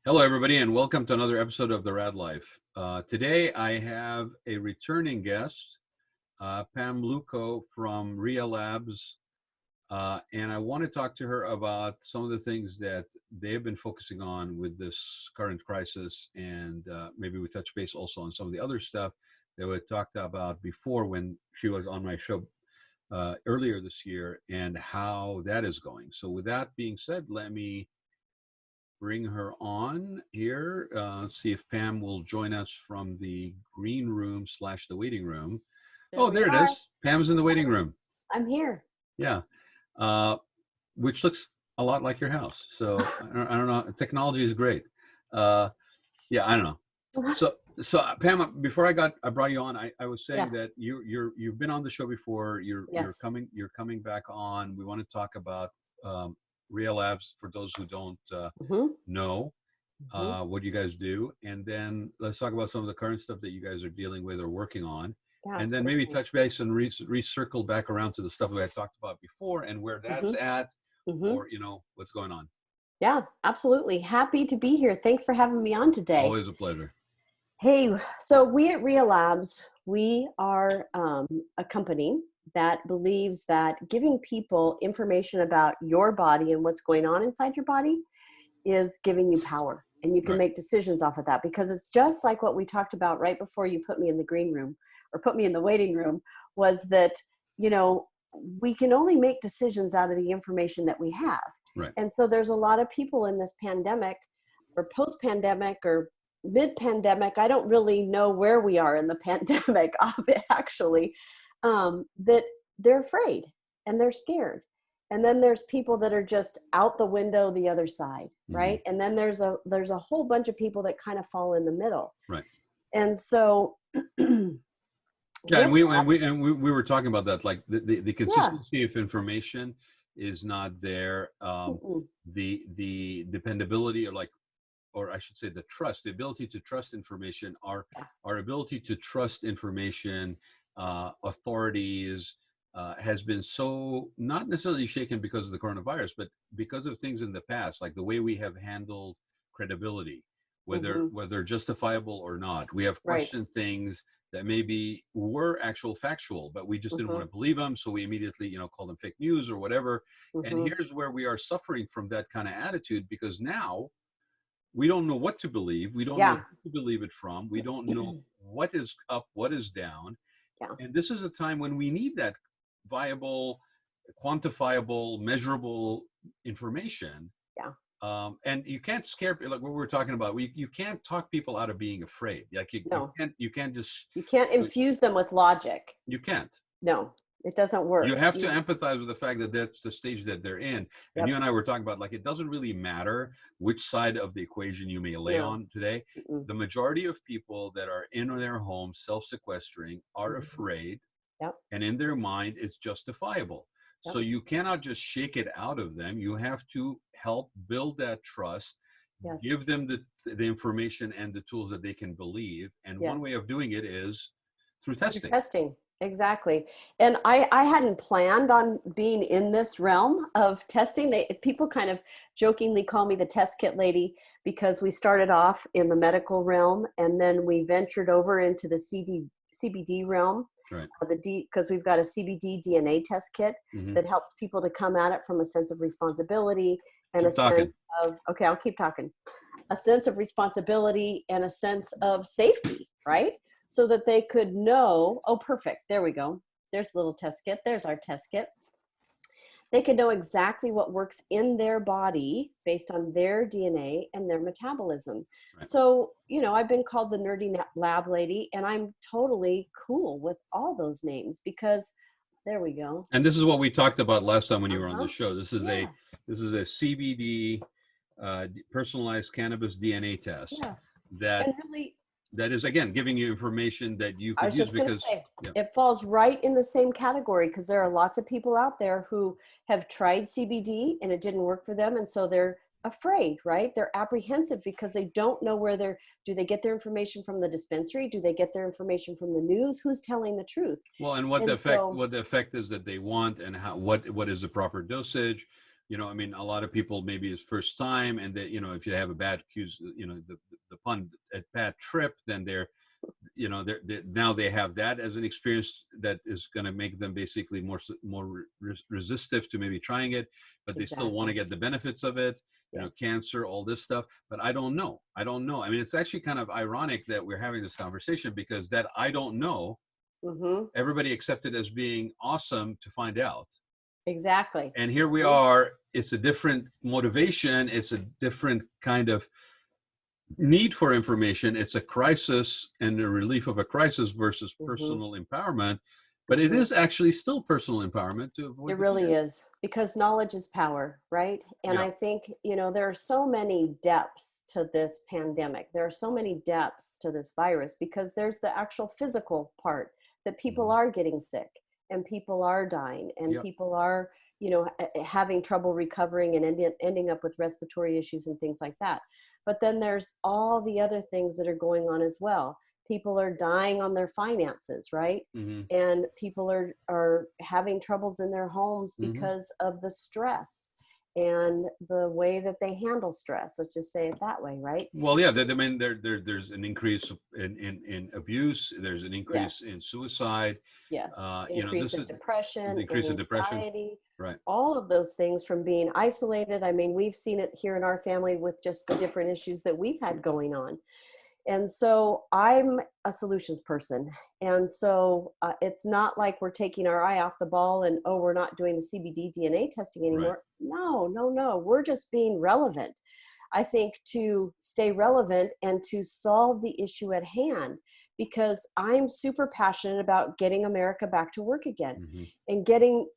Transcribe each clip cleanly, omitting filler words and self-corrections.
Hello, everybody, and welcome to another episode of the Raad Life. Today, I have a returning guest, Pam Lewko from Rhea Labs, and I want to talk to her about some of the things that they've been focusing on with this current crisis, and maybe we touch base also on some of the other stuff that we talked about before when she was on my show earlier this year, and how that is going. So with that being said, let me bring her on here. See if Pam will join us from the green room / the waiting room. There it is. Pam's in the waiting room. I'm here. Yeah. Which looks a lot like your house. So I don't know. Technology is great. I don't know. So Pam, before I brought you on, I was saying that you've been on the show before. You're coming back on. We want to talk about Rhea Labs for those who don't know what you guys do, and then let's talk about some of the current stuff that you guys are dealing with or working on, and then maybe touch base and recircle back around to the stuff that I talked about before and where that's at, or what's going on. Yeah, absolutely. Happy to be here. Thanks for having me on today. Always a pleasure. Hey, so we at Rhea Labs, we are a company that believes that giving people information about your body and what's going on inside your body is giving you power, and you can make decisions off of that, because it's just like what we talked about right before you put me in the green room or put me in the waiting room, was that, we can only make decisions out of the information that we have. Right. And so there's a lot of people in this pandemic or post-pandemic or mid-pandemic, I don't really know where we are in the pandemic actually, that they're afraid and they're scared. And then there's people that are just out the window the other side, right? And then there's a whole bunch of people that kind of fall in the middle. Right. And so and we were talking about that, like the consistency of information is not there. The dependability, or I should say the trust, the ability to trust information, our ability to trust information, authorities, has been so not necessarily shaken because of the coronavirus, but because of things in the past, like the way we have handled credibility, whether justifiable or not. We have questioned things that maybe were factual, but we just didn't want to believe them, so we immediately call them fake news or whatever. And here's where we are suffering from that kind of attitude, because now we don't know what to believe. We don't know who to believe it from. We don't know what is up, what is down. And this is a time when we need that viable, quantifiable, measurable information. And you can't scare, like what we were talking about. You can't talk people out of being afraid. Like you can't infuse them with logic. You can't. No, it doesn't work. You have to empathize with the fact that that's the stage that they're in. And you and I were talking about, like, it doesn't really matter which side of the equation you may lay on today. The majority of people that are in their homes self-sequestering are afraid, and in their mind it's justifiable. So you cannot just shake it out of them. You have to help build that trust, give them the information and the tools that they can believe. And one way of doing it is through testing. Exactly. And I hadn't planned on being in this realm of testing. People kind of jokingly call me the test kit lady, because we started off in the medical realm and then we ventured over into the CBD realm. Right. Because we've got a CBD DNA test kit that helps people to come at it from a sense of responsibility and sense of, I'll keep talking, a sense of responsibility and a sense of safety, right? So that they could know, perfect, there we go. There's a little test kit. There's our test kit. They can know exactly what works in their body based on their DNA and their metabolism. Right. So, I've been called the nerdy lab lady, and I'm totally cool with all those names, because there we go. And this is what we talked about last time when you were on the show. This is a CBD personalized cannabis DNA test that is, again, giving you information that you could use, because it falls right in the same category, because there are lots of people out there who have tried CBD and it didn't work for them. And so they're afraid, right? They're apprehensive because they don't know do they get their information from the dispensary? Do they get their information from the news? Who's telling the truth? Well, and what the effect is that they want, and what is the proper dosage, I mean, a lot of people maybe it's first time, and that, if you have a bad the pun, a bad trip, then they're now they have that as an experience that is going to make them basically more resistive to maybe trying it, but they still want to get the benefits of it. Cancer, all this stuff. But I don't know. I mean, it's actually kind of ironic that we're having this conversation, because that I don't know, everybody accepted as being awesome to find out. Exactly. And here we are. It's a different motivation. It's a different kind of need for information. It's a crisis and the relief of a crisis versus personal empowerment. But it is actually still personal empowerment to avoid. It really is, because knowledge is power, right? And I think, there are so many depths to this pandemic. There are so many depths to this virus, because there's the actual physical part that people are getting sick, and people are dying, and people are, having trouble recovering and ending up with respiratory issues and things like that. But then there's all the other things that are going on as well. People are dying on their finances, right? And people are having troubles in their homes because of the stress and the way that they handle stress. Let's just say it that way, right? Well, yeah, I mean, there's an increase in abuse. There's an increase in suicide. Yes, increase in depression, increase in depression, anxiety, right? All of those things from being isolated. I mean, we've seen it here in our family with just the different issues that we've had going on. And so I'm a solutions person. And so it's not like we're taking our eye off the ball and, we're not doing the CBD DNA testing anymore. Right. No. We're just being relevant. I think to stay relevant and to solve the issue at hand, because I'm super passionate about getting America back to work again and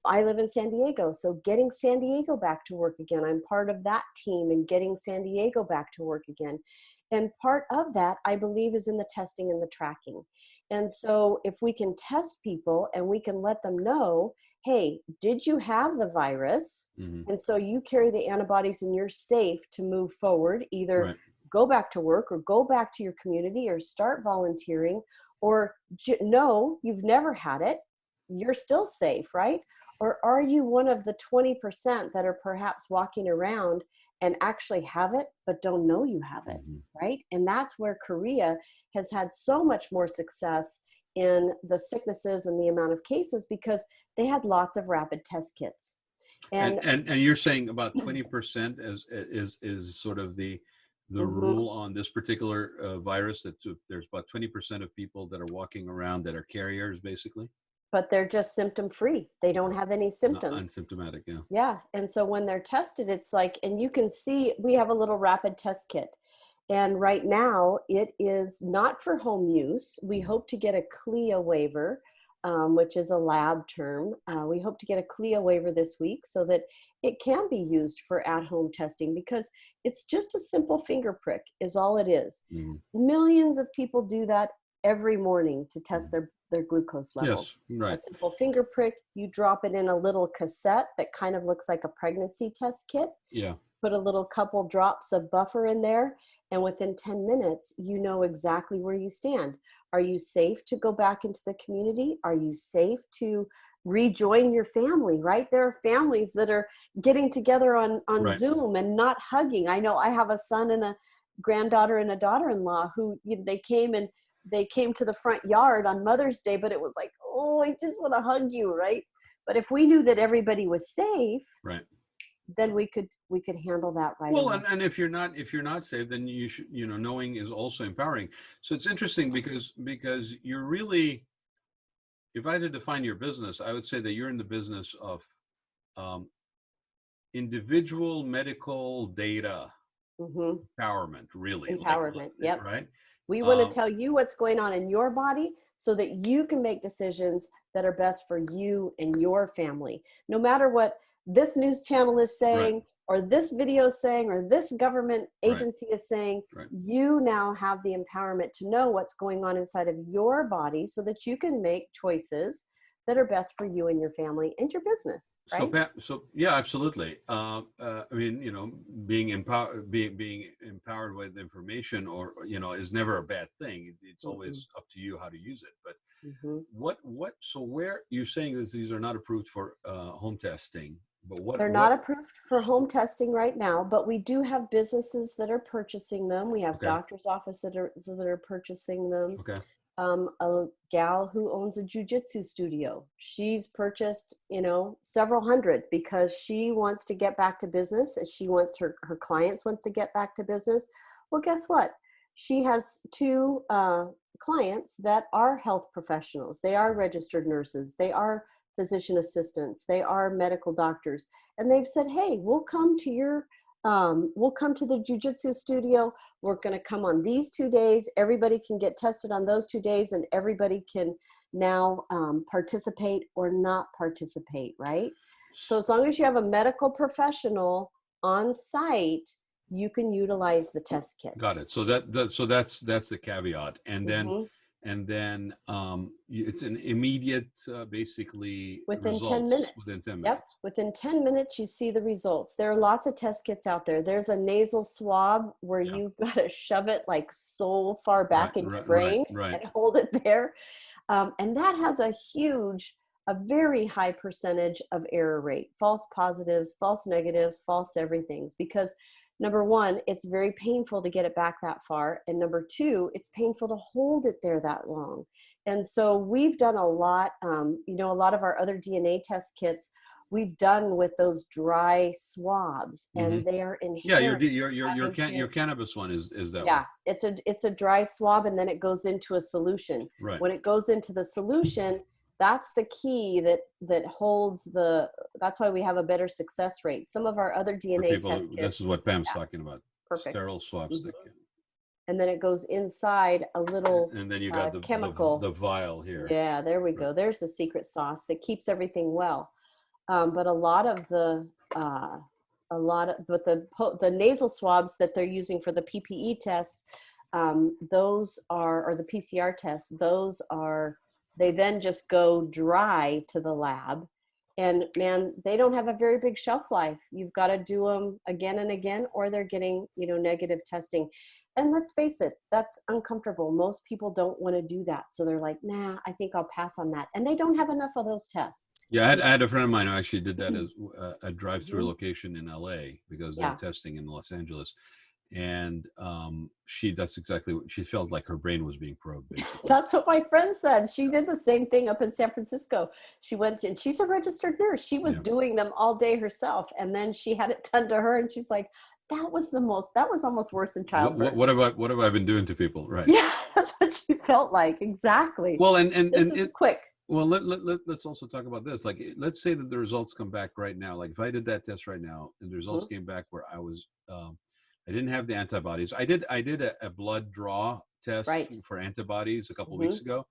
I live in San Diego. So getting San Diego back to work again, I'm part of that team and getting San Diego back to work again. And part of that, I believe, is in the testing and the tracking. And so if we can test people and we can let them know, hey, did you have the virus? And so you carry the antibodies and you're safe to move forward, either go back to work or go back to your community or start volunteering, or no, you've never had it, you're still safe, right? Or are you one of the 20% that are perhaps walking around and actually have it, but don't know you have it, right? And that's where Korea has had so much more success in the sicknesses and the amount of cases, because they had lots of rapid test kits. And you're saying about 20% is sort of the rule on this particular virus, that there's about 20% of people that are walking around that are carriers, basically? But they're just symptom free. They don't have any symptoms. Not unsymptomatic, yeah. Yeah. And so when they're tested, it's like, and you can see, we have a little rapid test kit. And right now it is not for home use. We hope to get a CLIA waiver, which is a lab term. We hope to get a CLIA waiver this week so that it can be used for at-home testing, because it's just a simple finger prick is all it is. Millions of people do that every morning to test their glucose levels. Yes, right. A simple finger prick, you drop it in a little cassette that kind of looks like a pregnancy test kit. Yeah. Put a little couple drops of buffer in there, and within 10 minutes, you know exactly where you stand. Are you safe to go back into the community? Are you safe to rejoin your family, right? There are families that are getting together on Zoom and not hugging. I know I have a son and a granddaughter and a daughter-in-law who they came to the front yard on Mother's Day, but it was like, oh, I just want to hug you, right? But if we knew that everybody was safe, right, then we could handle that right well away. and if you're not safe, then you should, knowing is also empowering. So it's interesting because you're really, if I had to define your business, I would say that you're in the business of individual medical data empowerment, really. Empowerment, yep. Right. We want to tell you what's going on in your body so that you can make decisions that are best for you and your family. No matter what this news channel is saying, or this video is saying, or this government agency is saying, you now have the empowerment to know what's going on inside of your body so that you can make choices that are best for you and your family and your business, right? So yeah, absolutely. I mean, being empowered with information, or is never a bad thing. It's always up to you how to use it. But so where you're saying is these are not approved for home testing, They're not approved for home testing right now, but we do have businesses that are purchasing them. We have doctor's offices that are purchasing them. Okay. A gal who owns a jujitsu studio, she's purchased, several hundred because she wants to get back to business and she wants her clients want to get back to business. Well, guess what? She has two clients that are health professionals. They are registered nurses. They are physician assistants. They are medical doctors. And they've said, hey, we'll come to the jujitsu studio. We're going to come on these 2 days. Everybody can get tested on those 2 days and everybody can now participate or not participate, right? So as long as you have a medical professional on site, you can utilize the test kits. Got it. So that's the caveat. And then it's an immediate, basically within results 10 minutes. Within 10 minutes. Yep. Within 10 minutes, you see the results. There are lots of test kits out there. There's a nasal swab where you've got to shove it like so far back in your brain and hold it there. And that has a very high percentage of error rate, false positives, false negatives, false everythings, because number one, it's very painful to get it back that far. And number two, it's painful to hold it there that long. And so we've done a lot, a lot of our other DNA test kits, we've done with those dry swabs, and they are inherent. Yeah, your cannabis one is that yeah, one. It's a dry swab, and then it goes into a solution. Right. When it goes into the solution, that's the key that holds that's why we have a better success rate. Some of our other DNA test kits. This is what Pam's talking about. Perfect. Sterile swabs. And then it goes inside a little and then you got the chemical. The vial here. Yeah, there we go. There's the secret sauce that keeps everything well. But a lot of the nasal swabs that they're using for the PPE tests, or the PCR tests, they then just go dry to the lab. And man, they don't have a very big shelf life. You've got to do them again and again, or they're getting, negative testing. And let's face it, that's uncomfortable. Most people don't want to do that. So they're like, nah, I think I'll pass on that. And they don't have enough of those tests. Yeah, I had a friend of mine who actually did that as a drive-through location in LA because they're testing in Los Angeles. And that's exactly what she felt, like her brain was being probed, basically. That's what my friend said. She did the same thing up in San Francisco. She went and she's a registered nurse. She was doing them all day herself. And then she had it done to her and she's like, that was almost worse than childbirth. What have I been doing to people? Right. Yeah, that's what she felt like. Exactly. Well, this is quick. Well, let's also talk about this. Like, let's say that the results come back right now. Like if I did that test right now and the results came back where I was, I didn't have the antibodies. I did a blood draw test for antibodies a couple of weeks ago,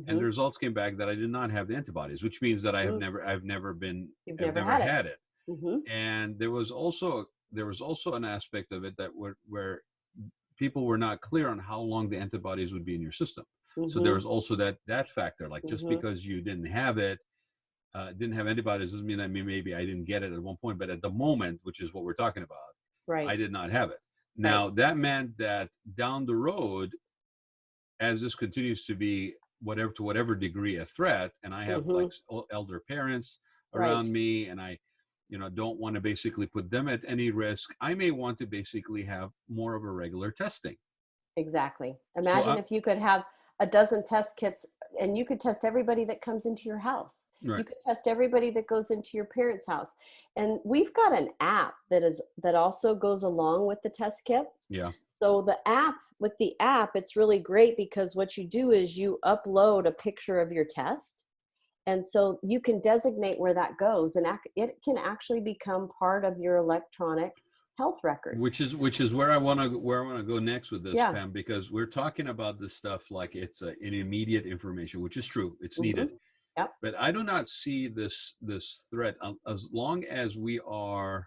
and the results came back that I did not have the antibodies, which means that I've never had it. And there was also an aspect of it that where people were not clear on how long the antibodies would be in your system. So there was also that factor. Like just because you didn't have it, didn't have antibodies doesn't mean that maybe I didn't get it at one point, but at the moment, which is what we're talking about, I did not have it. Now that meant that down the road, as this continues to be to whatever degree a threat, and I have like elder parents around me, and I don't want to basically put them at any risk, I may want to basically have more of a regular testing. Exactly. Imagine if you could have a dozen test kits and you could test everybody that comes into your house. You could test everybody that goes into your parents' house. And we've got an app that also goes along with the test kit. Yeah. So with the app, it's really great because what you do is you upload a picture of your test. And so you can designate where that goes, and it can actually become part of your electronic health record. Which is where I want to go next with this, Pam, because we're talking about this stuff like it's an immediate information, which is true. It's needed. Yep. But I do not see this threat as long as we are,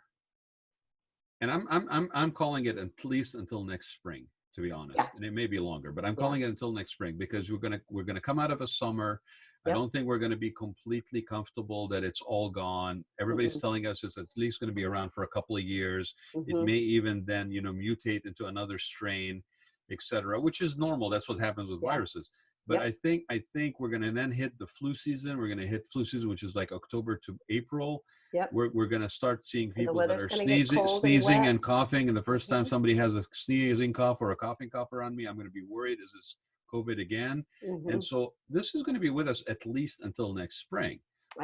and I'm calling it at least until next spring, to be honest. And it may be longer, but I'm calling it until next spring because we're gonna come out of a summer. I don't think we're going to be completely comfortable that it's all gone. Everybody's telling us it's at least going to be around for a couple of years. It may even then, mutate into another strain, et cetera, which is normal. That's what happens with viruses. But I think we're going to then hit the flu season. We're going to hit flu season, which is like October to April. We're going to start seeing people that are sneezing and coughing. And the first time somebody has a sneezing cough or a coughing cough around me, I'm going to be worried, is this COVID again? And so this is going to be with us at least until next spring.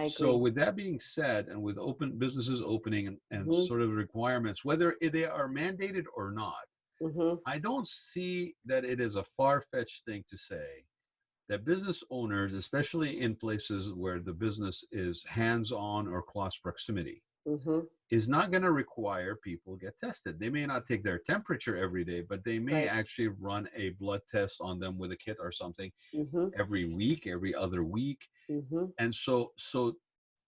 So with that being said, and with open businesses opening and sort of requirements, whether they are mandated or not, I don't see that it is a far-fetched thing to say that business owners, especially in places where the business is hands-on or close proximity, is not going to require people get tested. They may not take their temperature every day, but they may actually run a blood test on them with a kit or something every week, every other week. And so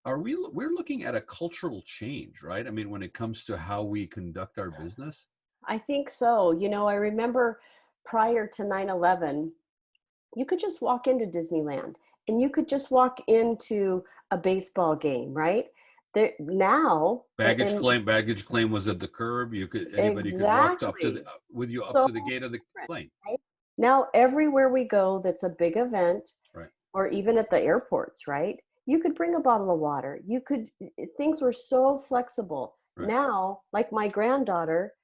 we're looking at a cultural change, right? I mean, when it comes to how we conduct our business. I think so. You know, I remember prior to 9/11, you could just walk into Disneyland and you could just walk into a baseball game, right? There now baggage claim was at the curb. Anybody could walk up to the gate of the plane. Right? Now everywhere we go that's a big event, or even at the airports, right? You could bring a bottle of water. Things were so flexible. Now, like my granddaughter,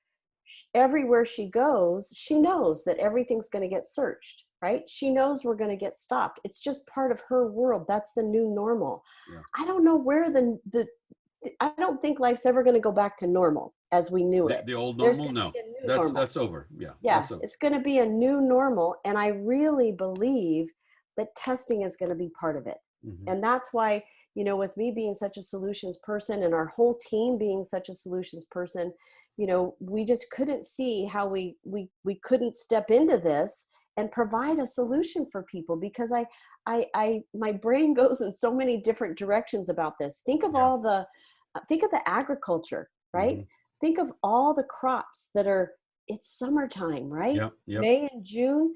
everywhere she goes, she knows that everything's going to get searched, right? She knows we're going to get stopped. It's just part of her world. That's the new normal. I don't know where I don't think life's ever going to go back to normal as we knew it. The old normal? No, that's over. Yeah, it's going to be a new normal. And I really believe that testing is going to be part of it. And that's why, you know, with me being such a solutions person and our whole team being such a solutions person, you know, we just couldn't see how we couldn't step into this and provide a solution for people, because my brain goes in so many different directions about this. Think of think of the agriculture, right? Think of all the crops it's summertime, right? May and June,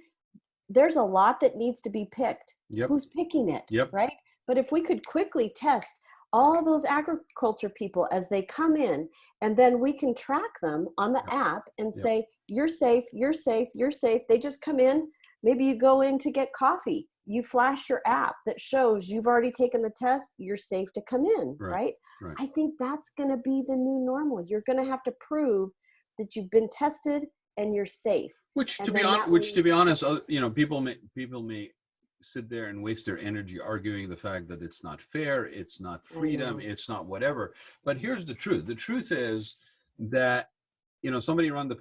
there's a lot that needs to be picked. Who's picking it, right? But if we could quickly test all those agriculture people as they come in, and then we can track them on the app and say, you're safe, you're safe, you're safe. They just come in. Maybe you go in to get coffee. You flash your app that shows you've already taken the test. You're safe to come in, right? I think that's going to be the new normal. You're going to have to prove that you've been tested and you're safe. Which to be honest, you know, people may sit there and waste their energy arguing the fact that it's not fair, it's not freedom, it's not whatever. But here's the truth. The truth is that, you know, somebody run the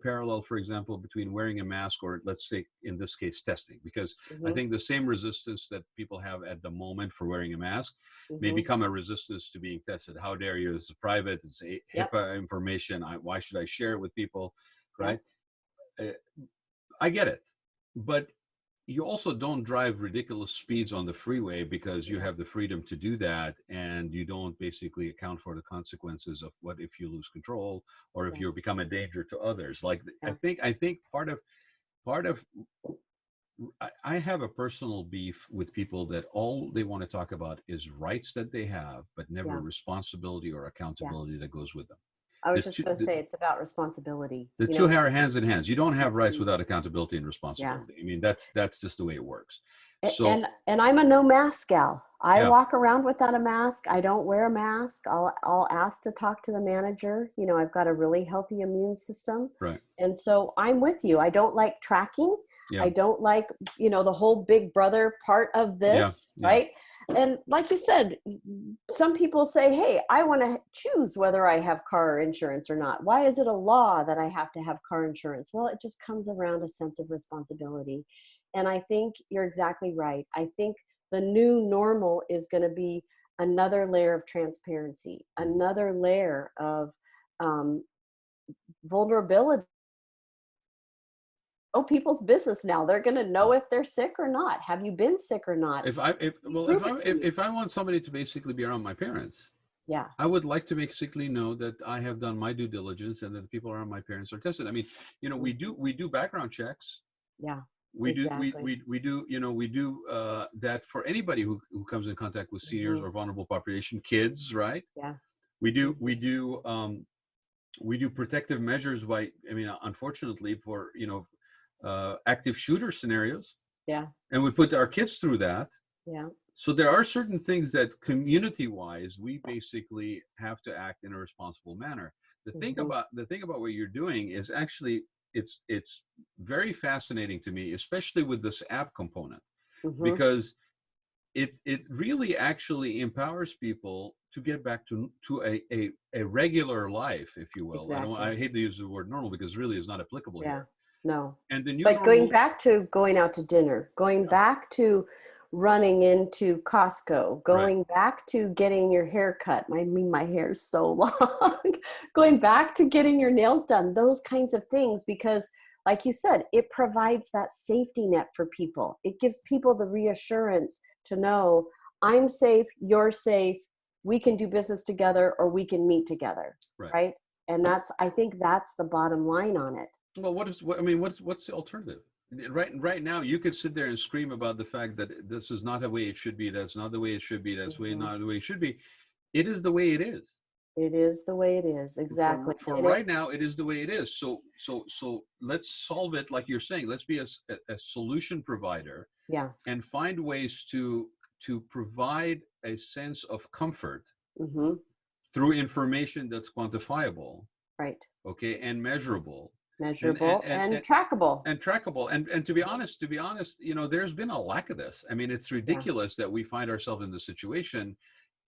parallel, for example, between wearing a mask or, let's say in this case, testing, because I think the same resistance that people have at the moment for wearing a mask may become a resistance to being tested. How dare you? It's private, it's HIPAA information. Why should I share it with people, right? I get it, but you also don't drive ridiculous speeds on the freeway because you have the freedom to do that, and you don't basically account for the consequences of what if you lose control or if you become a danger to others. Like I think part of I have a personal beef with people that all they want to talk about is rights that they have, but never responsibility or accountability that goes with them. I was just going to say, it's about responsibility. The two are hands in hands. You don't have rights without accountability and responsibility. I mean, that's just the way it works. So, and I'm a no mask gal. I walk around without a mask. I don't wear a mask. I'll ask to talk to the manager. You know, I've got a really healthy immune system. Right. And so I'm with you. I don't like tracking. I don't like, you know, the whole big brother part of this, right? And like you said, some people say, hey, I want to choose whether I have car insurance or not. Why is it a law that I have to have car insurance? Well, it just comes around a sense of responsibility. And I think you're exactly right. I think the new normal is going to be another layer of transparency, another layer of vulnerability. People's business now. They're going to know if they're sick or not. Have you been sick or not? If I want somebody to basically be around my parents, I would like to basically know that I have done my due diligence and that the people around my parents are tested. I mean, you know, we do background checks. We do that for anybody who comes in contact with seniors or vulnerable population, kids, right? We do protective measures unfortunately for, you know, active shooter scenarios. Yeah. And we put our kids through that. Yeah. So there are certain things that community-wise, we basically have to act in a responsible manner. The thing about what you're doing is actually, it's very fascinating to me, especially with this app component, because it really actually empowers people to get back to a regular life, if you will. Exactly. I hate to use the word normal because really is not applicable here. No. And the new but normal, going back to going out to dinner, going back to running into Costco, going back to getting your hair cut. I mean, my hair is so long. Going back to getting your nails done, those kinds of things, because like you said, it provides that safety net for people. It gives people the reassurance to know I'm safe, you're safe, we can do business together, or we can meet together. Right. And I think that's the bottom line on it. Well, what's the alternative? Right now, you could sit there and scream about the fact that this is not the way it should be. That's not the way it should be. That's not the way it should be. It is the way it is. It is the way it is. Exactly. For right now, it is the way it is. So let's solve it, like you're saying. Let's be a solution provider. Yeah. And find ways to provide a sense of comfort through information that's quantifiable. Right. Okay, and measurable. And trackable. And trackable. And to be honest, there's been a lack of this. I mean, it's ridiculous that we find ourselves in this situation.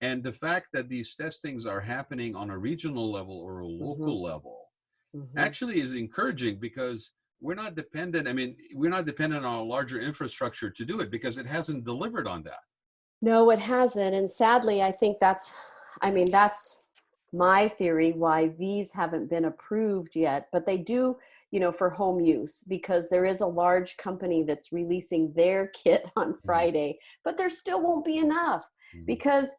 And the fact that these testings are happening on a regional level or a local level actually is encouraging, because we're not dependent on a larger infrastructure to do it, because it hasn't delivered on that. No, it hasn't. And sadly, I think that's my theory why these haven't been approved yet, but they do, for home use, because there is a large company that's releasing their kit on Friday, but there still won't be enough, because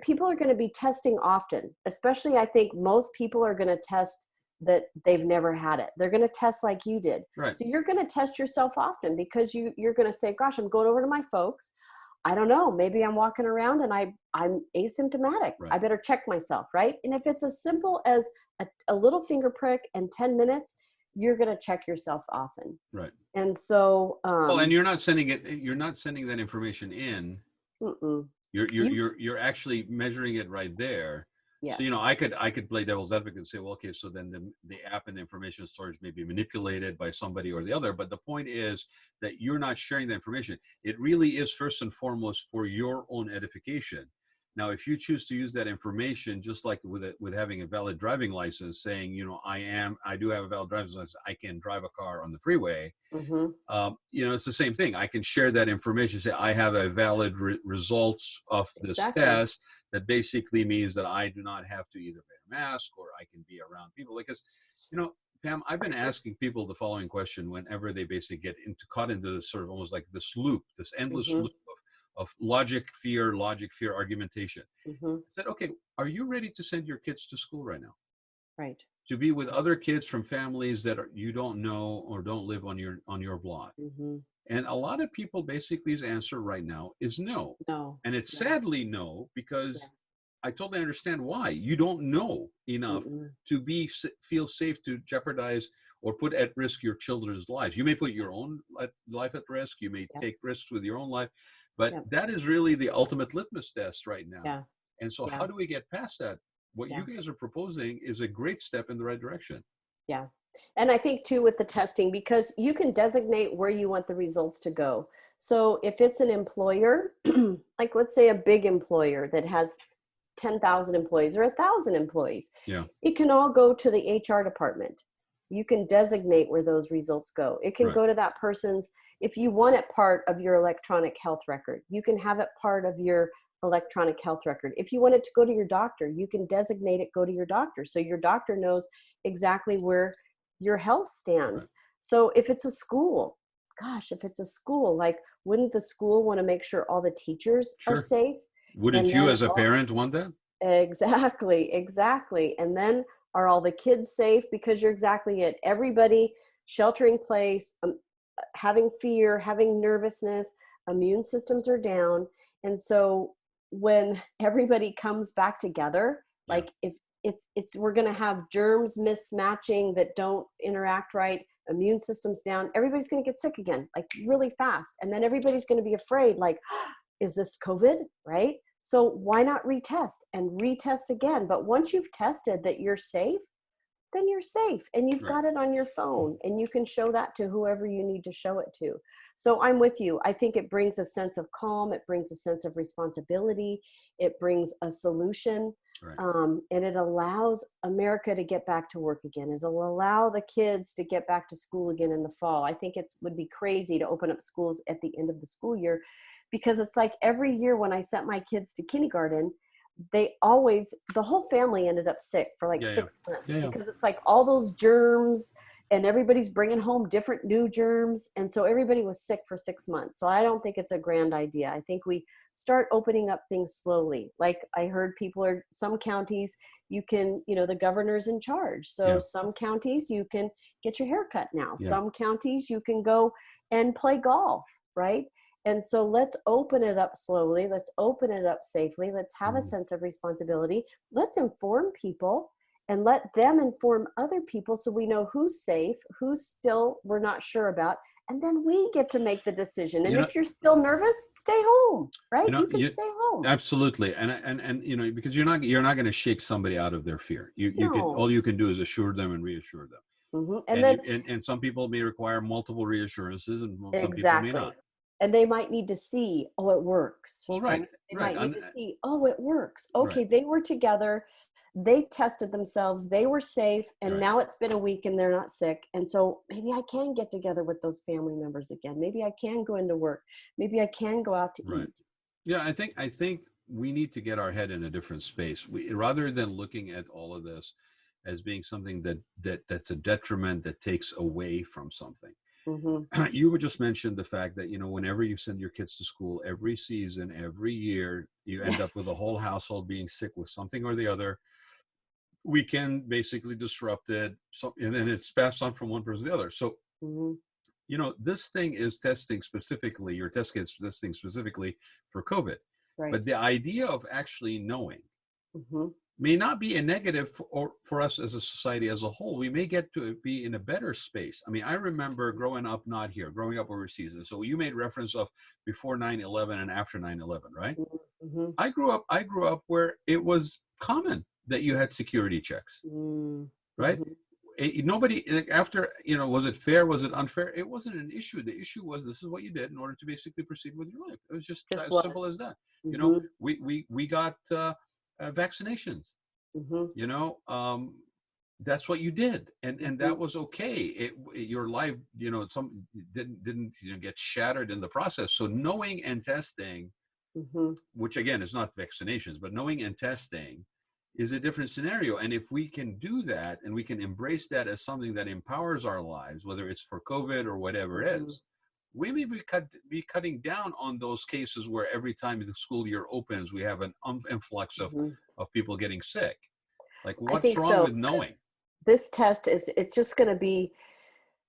people are going to be testing often. Especially, I think most people are going to test that they've never had it. They're going to test like you did. Right. So you're going to test yourself often, because you're going to say, gosh, I'm going over to my folks. I don't know, maybe I'm walking around and I'm asymptomatic. Right. I better check myself, right? And if it's as simple as a little finger prick and 10 minutes, you're going to check yourself often. Right. And so, and you're not sending that information in. You're actually measuring it right there. Yes. So, I could play devil's advocate and say, well, okay, so then the app and the information storage may be manipulated by somebody or the other. But the point is that you're not sharing the information. It really is first and foremost for your own edification. Now, if you choose to use that information, just like with having a valid driving license, saying, I do have a valid driving license, I can drive a car on the freeway. It's the same thing. I can share that information, say I have a valid results of this test. That basically means that I do not have to either wear a mask or I can be around people. Because, Pam, I've been asking people the following question whenever they basically get caught into this sort of almost like this loop, this endless loop of logic, fear, argumentation. I said, okay, are you ready to send your kids to school right now? Right. To be with other kids from families that you don't know or don't live on your block. And a lot of people basically's answer right now is no. No. And it's sadly no, because I totally understand why. You don't know enough to feel safe to jeopardize or put at risk your children's lives. You may put your own life at risk. You may take risks with your own life. But that is really the ultimate litmus test right now. Yeah. And so how do we get past that? What you guys are proposing is a great step in the right direction. Yeah. And I think too with the testing, because you can designate where you want the results to go. So if it's an employer, like let's say a big employer that has 10,000 employees or 1,000 employees, it can all go to the HR department. You can designate where those results go. It can go to that person's, if you want it part of your electronic health record, you can have it part of your electronic health record. If you want it to go to your doctor, you can designate it go to your doctor. So your doctor knows exactly where your health stands. Right. So if it's a school, like, wouldn't the school want to make sure all the teachers are safe? Wouldn't you as a parent want that? Exactly. And then are all the kids safe? Because you're exactly it. Everybody sheltering in place, having fear, having nervousness, immune systems are down. And so when everybody comes back together, like we're going to have germs mismatching that don't interact right, immune system's down, everybody's going to get sick again, like really fast. And then everybody's going to be afraid, like, is this COVID, right? So why not retest and retest again? But once you've tested that you're safe, then you're safe, and you've got it on your phone, and you can show that to whoever you need to show it to. So I'm with you. I think it brings a sense of calm. It brings a sense of responsibility. It brings a solution. And it allows America to get back to work again. It'll allow the kids to get back to school again in the fall. I think it would be crazy to open up schools at the end of the school year, because it's like every year when I sent my kids to kindergarten, the whole family ended up sick for like 6 months because it's like all those germs, and everybody's bringing home different new germs. And so everybody was sick for 6 months. So I don't think it's a grand idea. I think we start opening up things slowly. Like I heard some counties, you can, the governor's in charge. So some counties you can get your hair cut now. Some counties you can go and play golf, right? And so let's open it up slowly. Let's open it up safely. Let's have a sense of responsibility. Let's inform people and let them inform other people so we know who's safe, who's still we're not sure about. And then we get to make the decision. And if you're still nervous, stay home, right? You can stay home. Absolutely. And because you're not going to shake somebody out of their fear. All you can do is assure them and reassure them. And some people may require multiple reassurances, and some people may not. And they might need to see, oh, it works. Well, right. They might need to see, oh, it works. Okay, they were together. They tested themselves. They were safe. And now it's been a week and they're not sick. And so maybe I can get together with those family members again. Maybe I can go into work. Maybe I can go out to eat. Yeah, I think we need to get our head in a different space. Rather than looking at all of this as being something that's a detriment that takes away from something. You would just mention the fact that, whenever you send your kids to school, every season, every year, you end up with a whole household being sick with something or the other. Weekend basically disrupted, and then it's passed on from one person to the other. So, this thing is testing specifically, your test kit's testing specifically for COVID. Right. But the idea of actually knowing may not be a negative for us as a society as a whole. We may get to be in a better space. I mean, I remember growing up not here, growing up overseas. And so you made reference of before 9/11 and after 9/11, right? I grew up where it was common that you had security checks, right? Nobody, after, was it fair? Was it unfair? It wasn't an issue. The issue was, this is what you did in order to basically proceed with your life. It was just as simple as that. We got vaccinations, that's what you did. And that was okay. Your life, some didn't get shattered in the process. So knowing and testing, which again is not vaccinations, but knowing and testing is a different scenario. And if we can do that, and we can embrace that as something that empowers our lives, whether it's for COVID or whatever it is, we may be cutting down on those cases where every time the school year opens, we have an influx of people getting sick. Like, what's wrong with knowing? This test it's just going to be,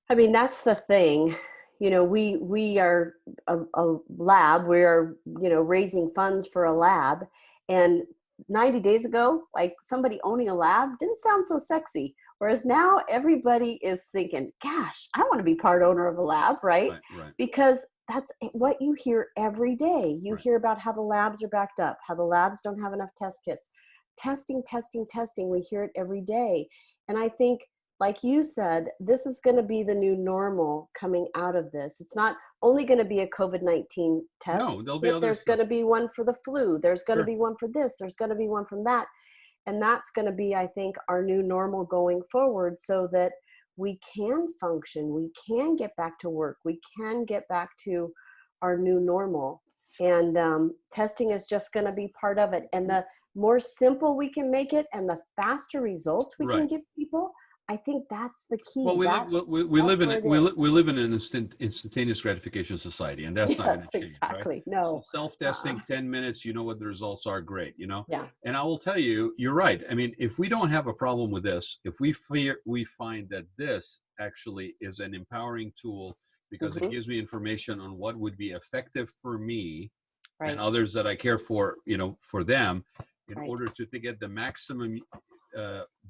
that's the thing. We are a lab. We are, raising funds for a lab. And 90 days ago, like, somebody owning a lab didn't sound so sexy. Whereas now everybody is thinking, gosh, I want to be part owner of a lab, right? Because that's what you hear every day. You hear about how the labs are backed up, how the labs don't have enough test kits. Testing. We hear it every day. And I think, like you said, this is going to be the new normal coming out of this. It's not only going to be a COVID-19 test. No, there'll be there's going to be one for the flu. There's going to be one for this. There's going to be one from that. And that's going to be, I think, our new normal going forward, so that we can function. We can get back to work. We can get back to our new normal. And testing is just going to be part of it. And the more simple we can make it, and the faster results we can give people, I think that's the key. Well, we live in an instantaneous gratification society, and that's not going to change. Exactly. Right? No. So self-testing, 10 minutes, you know what the results are, great. Yeah. And I will tell you, you're right. I mean, if we don't have a problem with this, if we find that this actually is an empowering tool, because it gives me information on what would be effective for me and others that I care for, for them, in order to get the maximum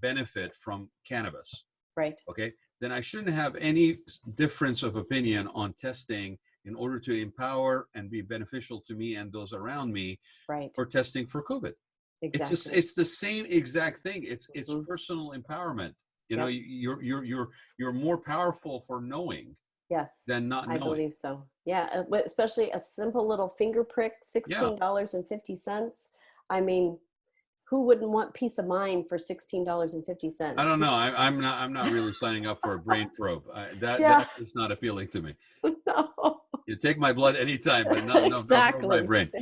benefit from cannabis, right, okay, then I shouldn't have any difference of opinion on testing in order to empower and be beneficial to me and those around me, right, for testing for COVID. exactly. It's the same exact thing. It's personal empowerment. You know, Yep. you're more powerful for knowing Yes, than not I knowing. believe so. Yeah, especially a simple little finger prick, Yeah. $16.50. I mean, who wouldn't want peace of mind for $16.50? I don't know. I'm not really signing up for a brain probe. Yeah, That is not appealing to me. no. You take my blood anytime, but not from my Exactly. brain.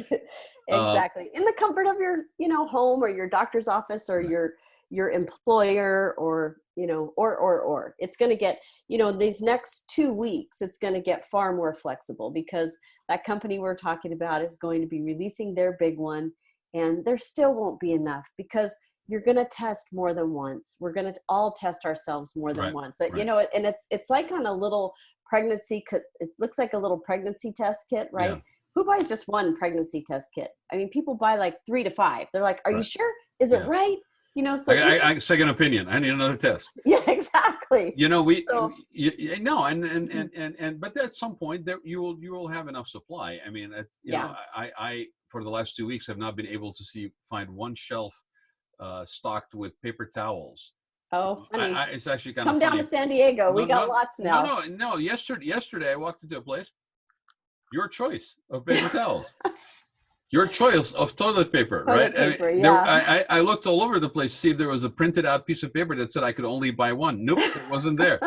Exactly. In the comfort of your, home, or your doctor's office, or Right. your employer, or, or it's going to get, these next 2 weeks, it's going to get far more flexible, because that company we're talking about is going to be releasing their big one, and there still won't be enough, because you're going to test more than once. We're going to all test ourselves more than Right. once. Right. And it's like on a little pregnancy, it looks like a little pregnancy test kit, right? Yeah. Who buys just one pregnancy test kit? I mean, people buy like 3 to 5. They're like, are you Right. sure? Is it Yeah. right? So I second opinion. I need another test. yeah, exactly. No, and but at some point there you will have enough supply. I mean, I for the last 2 weeks have not been able to find one shelf stocked with paper towels. Oh, funny. It's actually kind of Come funny. down to San Diego. We got lots now. No. Yesterday I walked into a place. Your choice of paper towels. Your choice of toilet paper, right? Paper, yeah. I looked all over the place to see if there was a printed out piece of paper that said I could only buy one. Nope, it wasn't there.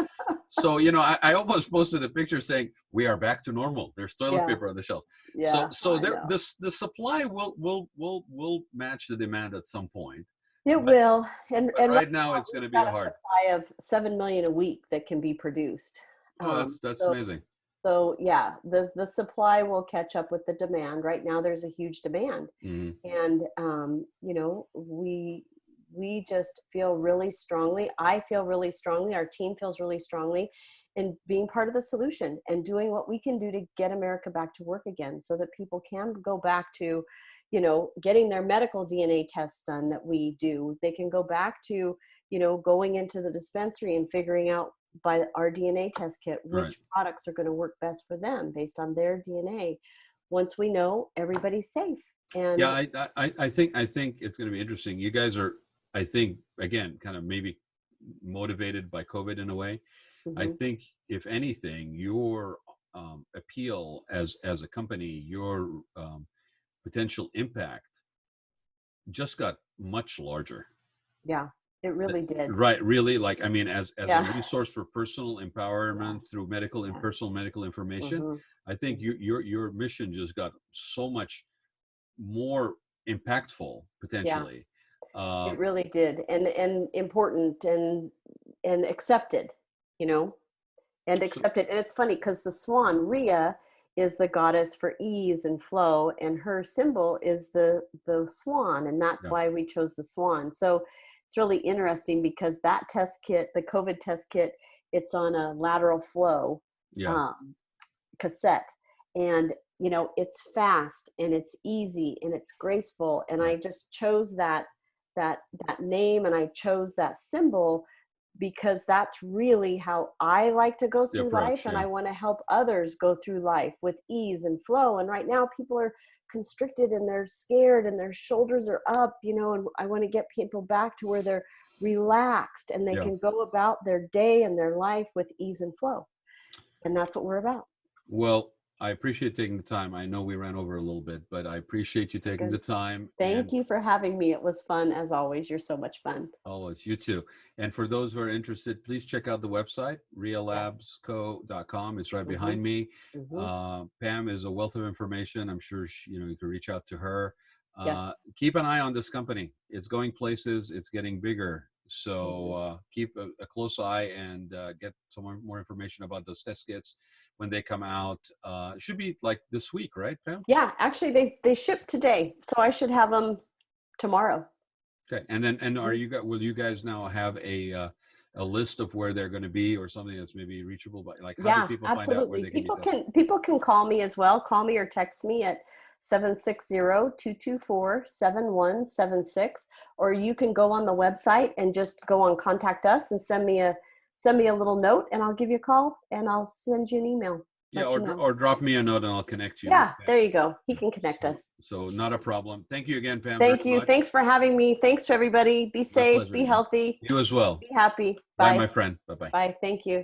So, I almost posted a picture saying, we are back to normal. There's toilet paper on the shelves. Yeah. So the supply will match the demand at some point. It will. And right now it's going to be got hard. A supply of 7 million a week that can be produced. Oh, that's amazing. So yeah, the supply will catch up with the demand. Right now there's a huge demand. Mm-hmm. And we just feel really strongly. I feel really strongly. Our team feels really strongly in being part of the solution and doing what we can do to get America back to work again, so that people can go back to, getting their medical DNA tests done that we do. They can go back to, going into the dispensary and figuring out by our DNA test kit which products are going to work best for them based on their DNA. Once we know, everybody's safe. And yeah, I think it's going to be interesting. You guys are, I think, again, kind of maybe motivated by COVID in a way. Mm-hmm. I think, if anything, your appeal as a company, your potential impact just got much larger. Yeah, it really did. Right, really, like, I mean, as a resource for personal empowerment through medical and personal medical information, mm-hmm. I think your mission just got so much more impactful potentially. It really did, and important, and accepted, and accepted. And it's funny because the swan, Rhea, is the goddess for ease and flow, and her symbol is the swan, and that's why we chose the swan. So it's really interesting because that test kit, the COVID test kit, it's on a lateral flow cassette, and it's fast and it's easy and it's graceful, and I just chose that name, and I chose that symbol because that's really how I like to go through life, and I want to help others go through life with ease and flow. And right now people are constricted and they're scared and their shoulders are up, and I want to get people back to where they're relaxed and they can go about their day and their life with ease and flow. And that's what we're about. Well, I appreciate taking the time. I know we ran over a little bit, but I appreciate you taking the time. Thank you for having me. It was fun as always. You're so much fun. Always. You too. And for those who are interested, please check out the website, rhealabsco.com. It's right behind me. Mm-hmm. Pam is a wealth of information. I'm sure you can reach out to her. Keep an eye on this company. It's going places. It's getting bigger. So keep a close eye and get some more information about those test kits when they come out. It should be like this week, right, Pam? Yeah, actually they ship today, so I should have them tomorrow. Okay, and then will you guys now have a a list of where they're going to be, or something that's maybe reachable? But like, how do people find out where they can be? People can call me as well. Call me or text me at 760-224-7176, or you can go on the website and just go on Contact Us and send me a little note, and I'll give you a call and I'll send you an email. Yeah, or drop me a note and I'll connect you. Yeah, there you go. He can connect us. So not a problem. Thank you again, Pam. Thank you. Thanks for having me. Thanks to everybody. Be safe. Be healthy. You as well. Be happy. Bye, my friend. Bye-bye. Bye. Thank you.